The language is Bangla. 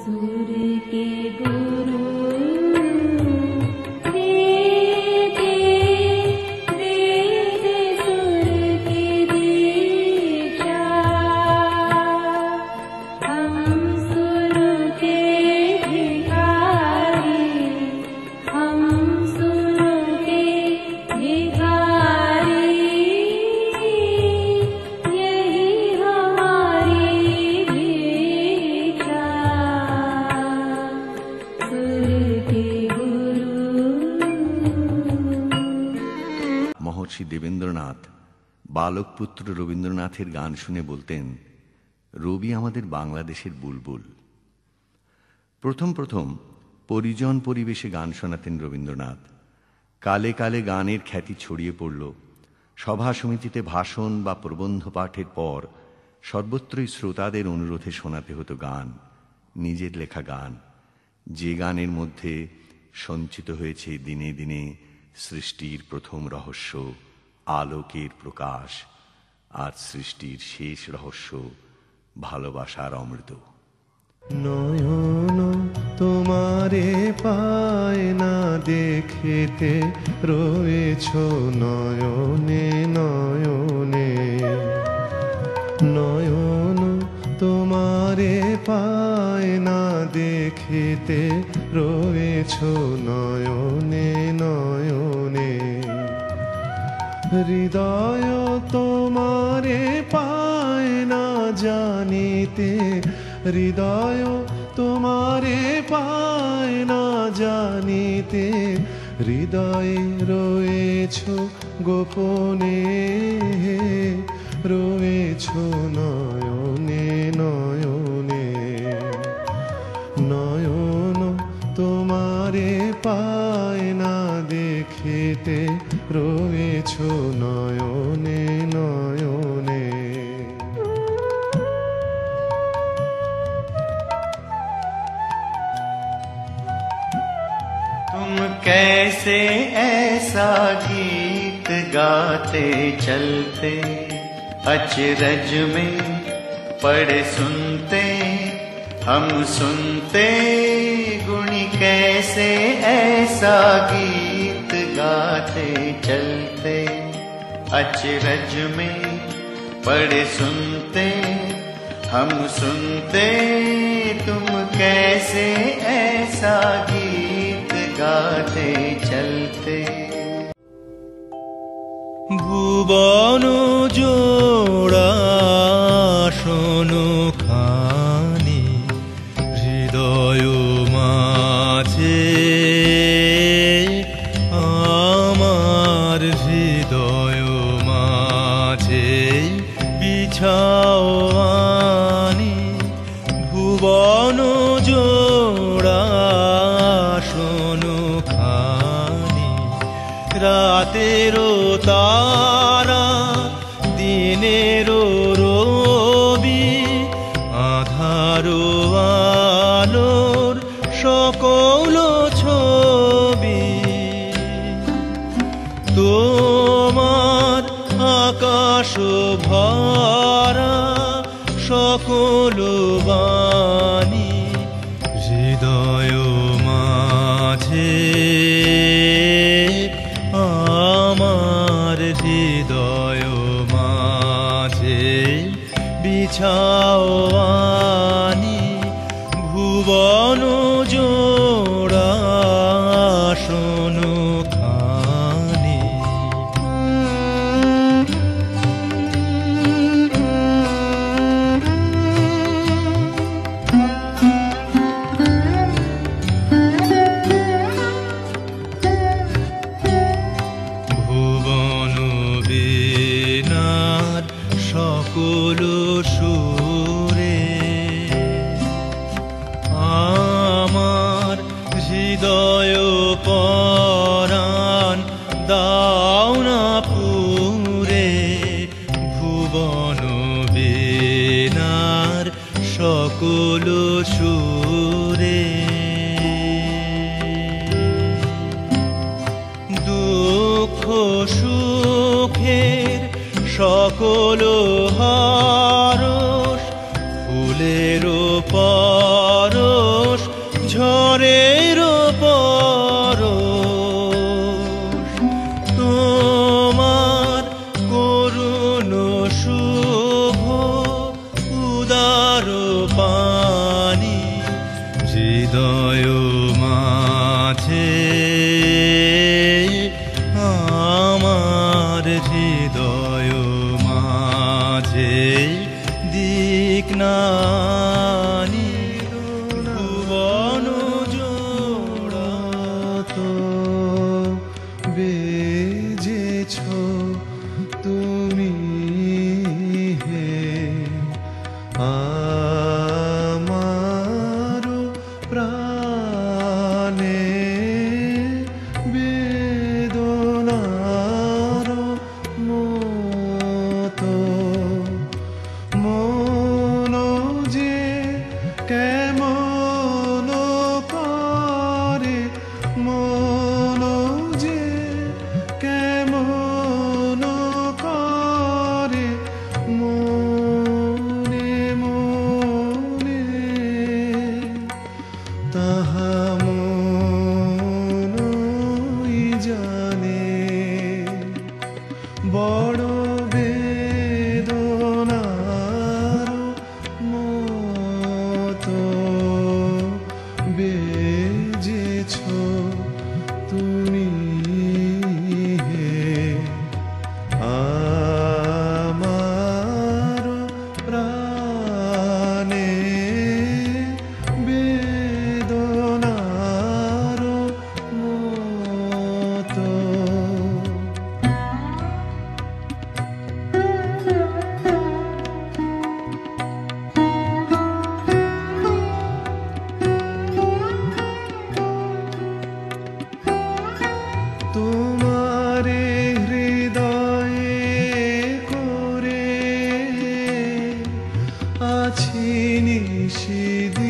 सुर के गुरु দেবেন্দ্রনাথ বালক পুত্র রবীন্দ্রনাথের গান শুনে বলতেন, রবি আমাদের বাংলাদেশের বুলবুল। প্রথম প্রথম পরিজন পরিবেশে গান শোনাতেন রবীন্দ্রনাথ। কালে কালে গানের খ্যাতি ছড়িয়ে পড়ল। সভা সমিতিতে ভাষণ বা প্রবন্ধ পাঠের পর সর্বত্রই শ্রোতাদের অনুরোধে শোনাতে হতো গান, নিজের লেখা গান, যে গানের মধ্যে সঞ্চিত হয়েছে দিনে দিনে সৃষ্টির প্রথম রহস্য, আলোকের প্রকাশ, আর সৃষ্টির শেষ রহস্য ভালোবাসার অমৃত। নয়ন তোমারে পায় না দেখেতে রয়েছ নয়নে নয়নে, নয়ন তোমারে পায় না দেখেতে রয়েছ নয়নে নয়নে, হৃদয় তোমারে পায় না জানিতে, হৃদয় তোমারে পায় না জানিতে, হৃদয়ে রয়েছ গোপনে, রয়েছ নয়নে নয়নে, নয়ন তোমারে পায় না দেখেতে রয়েছ নয়নে নয়নে। तुम कैसे ऐसा गीत गाते चलते, अचरज में पढ़े सुनते हम सुनते, गुणी कैसे ऐसा गीत गाते चलते, अचरज में पढ़े सुनते हम सुनते, तुम कैसे ऐसा गीत गाते चलते। ভুবন জোড়া শোনো খানি হৃদয় মাঝে, আমার হৃদয় মাঝে বিছাও আনি, ভুবন জোড়া শোনো খানি রাতেরও তারা দিনেরও রবি, আধারো আলোর সকল ছবি, তোমার আকাশ ভরা সকল বাণী, হৃদয় মাঝে আমার হৃদয় মাঝে বিছাও আনি, ভুবন জোড়া শোনো খানি। ভুবন বীণার সকল সুরে আমার হৃদয় পরাণ দাও না পুরে, ভুবন বীণার সকল সুরে, দুঃখ সুখের সকল হরস ফুলের পরশ পানি হৃদয় মাঝে, আমার হৃদয় মাঝে দিক নানি ভুবন জোড়া তো বেজেছ তুমি হে আমার প্রাণে বেদনার মতো মন যে কেমন করে, মন যে কেমন করে মনে মনে, তাহা মনই জানে। বড় বেদনার মতো বেজেছ তুমি হে আমার প্রাণে বেদনার মতো। তোমারে হৃদয়ে করে আছি নিশিদিন